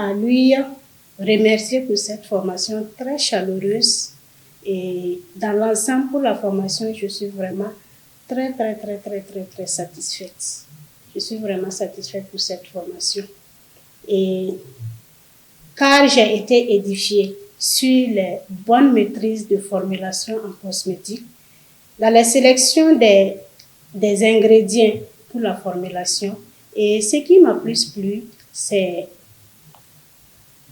à lui remercier pour cette formation très chaleureuse. Et dans l'ensemble, pour la formation, je suis vraiment très satisfaite. Je suis vraiment satisfaite pour cette formation. Et car j'ai été édifiée sur les bonnes maîtrises de formulation en cosmétique, dans la sélection des ingrédients pour la formulation. Et ce qui m'a plus plu, c'est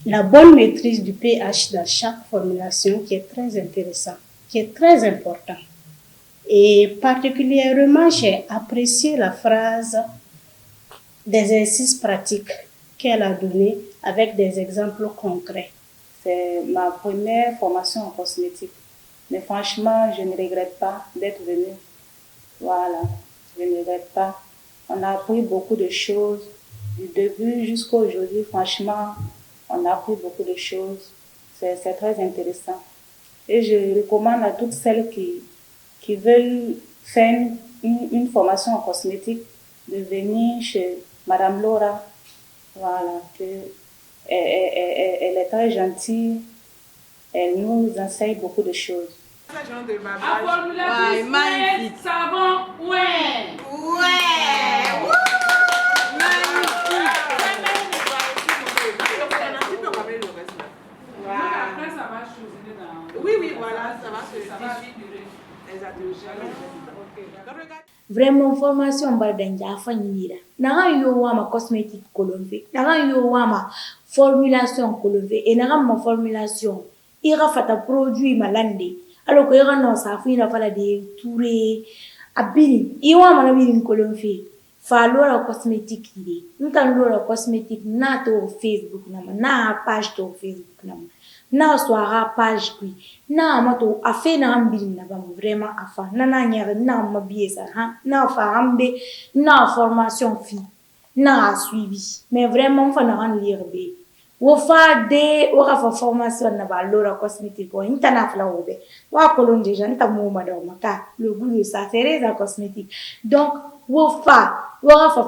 la bonne maîtrise du pH dans chaque formulation qui est très intéressant, qui est très important. Et particulièrement, j'ai apprécié la phrase des exercices pratiques qu'elle a donné avec des exemples concrets. C'est ma première formation en cosmétique. Mais franchement, je ne regrette pas d'être venue. Voilà, je ne regrette pas. On a appris beaucoup de choses. Du début jusqu'à aujourd'hui, franchement, on a appris beaucoup de choses. C'est très intéressant. Et je recommande à toutes celles qui veulent faire une formation en cosmétique de venir chez Madame Laura. Voilà, elle est très gentille. Elle nous enseigne beaucoup de choses. Un formulatrice, magnifique. Savon, ouais. Ouais. Après, ça va choisir dans... Oui, voilà, ça va se diffuser. Exactement. Vraiment formation bardanja fanyira naga yo wama cosmétique kolonve naga yo wama formulation kolonve et naga ma formulation ira fata produit malande alors que ira no sa fina fala de touré abini iwa mana bini kolonve fa lora cosmétique ide ntan lora cosmétique na to Facebook na page to Facebook na soara page kui na mato afe na ambili na ba vraiment afa na nyare na mabiesa ha na fa ambe na formation fi na suivi mais vraiment fa na lire be wo fa de wo fa formation na ba lora cosmétique ko intana fla obe wa kolon déjà nta mo madame maka le goût de ça c'est la cosmétique donc wo fa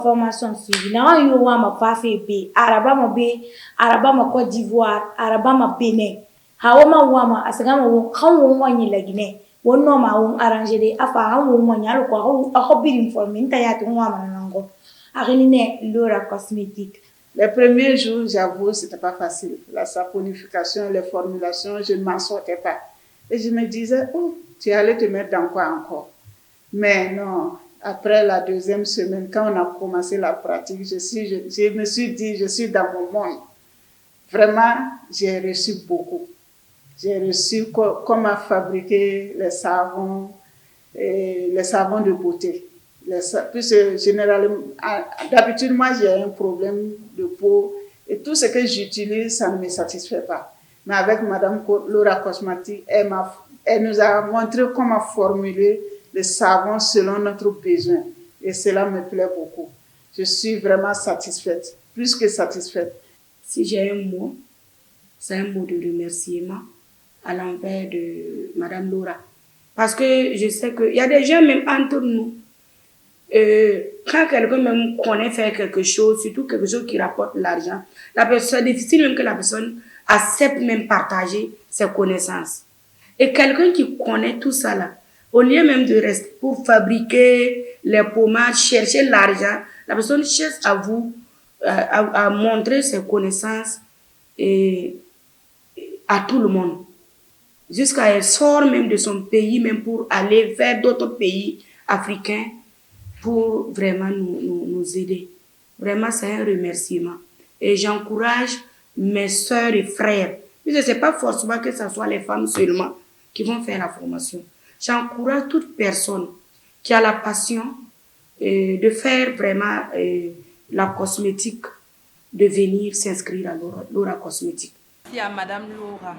formation suivi na yo wa ma fa fe be araba ma Côte d'Ivoire araba ma Bénin hawama wama asagama wo kan wo wanyi lagine wonno ma wo arranger de afa han wo wanyi alo ko a bir informer nta ya to wama nango arinine Laura cosmétique. Les premiers jours, j'avoue, c'était pas facile. La saponification, les formulations, je ne m'en sortais pas. Et je me disais, oh, tu allais te mettre dans quoi encore? Mais non, après la deuxième semaine, quand on a commencé la pratique, je me suis dit, je suis dans mon monde. Vraiment, j'ai reçu beaucoup. J'ai reçu comment fabriquer les savons de beauté. Puisque généralement, d'habitude, moi, j'ai un problème de peau et tout ce que j'utilise, ça ne me satisfait pas. Mais avec Madame Laura Cosmétique, elle nous a montré comment formuler le savon selon notre besoin. Et cela me plaît beaucoup. Je suis vraiment satisfaite, plus que satisfaite. Si j'ai un mot, c'est un mot de remerciement à l'envers de Madame Laura. Parce que je sais qu'il y a des gens, même entre nous, quand quelqu'un même connaît faire quelque chose, surtout quelque chose qui rapporte l'argent, c'est difficile même que la personne accepte même partager ses connaissances. Et quelqu'un qui connaît tout ça là, au lieu même de rester pour fabriquer les pommades, chercher l'argent, la personne cherche à vous, à montrer ses connaissances et à tout le monde. Jusqu'à elle sort même de son pays, même pour aller vers d'autres pays africains pour vraiment nous aider. Vraiment, c'est un remerciement. Et j'encourage mes soeurs et frères. Ce n'est pas forcément que ce soit les femmes seulement qui vont faire la formation. J'encourage toute personne qui a la passion de faire vraiment la cosmétique, de venir s'inscrire à Laura Cosmétique. Merci à Madame Laura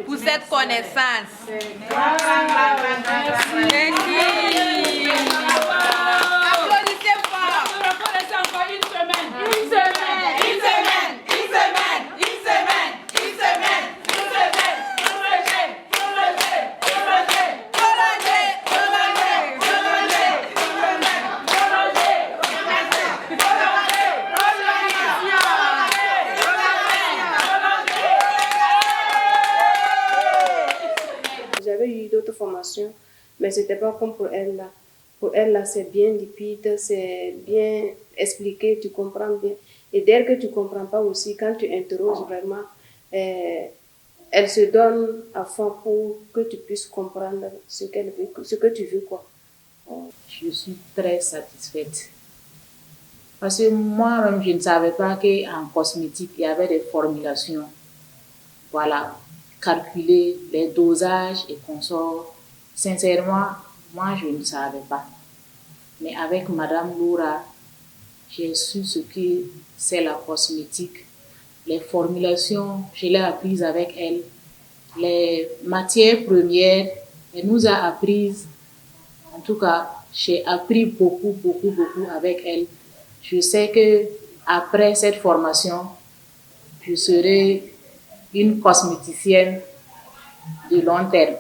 pour cette connaissance. Applaudissez fort. Une semaine. Une semaine. Une semaine. Une semaine. Une semaine. Une semaine. Une semaine. formation, mais ce n'était pas comme pour elle là. Pour elle là, c'est bien limpide, c'est bien expliqué, tu comprends bien. Et dès que tu ne comprends pas aussi, quand tu interroges vraiment, elle se donne à fond pour que tu puisses comprendre ce qu'elle veut, ce que tu veux, quoi. Je suis très satisfaite. Parce que moi-même, je ne savais pas qu'en cosmétique, il y avait des formulations. Voilà, calculer les dosages et consorts. Sincèrement, moi, je ne savais pas. Mais avec Madame Laura, j'ai su ce que c'est la cosmétique. Les formulations, je l'ai apprises avec elle. Les matières premières, elle nous a apprises. En tout cas, j'ai appris beaucoup avec elle. Je sais que après cette formation, je serai une cosméticienne de long terme.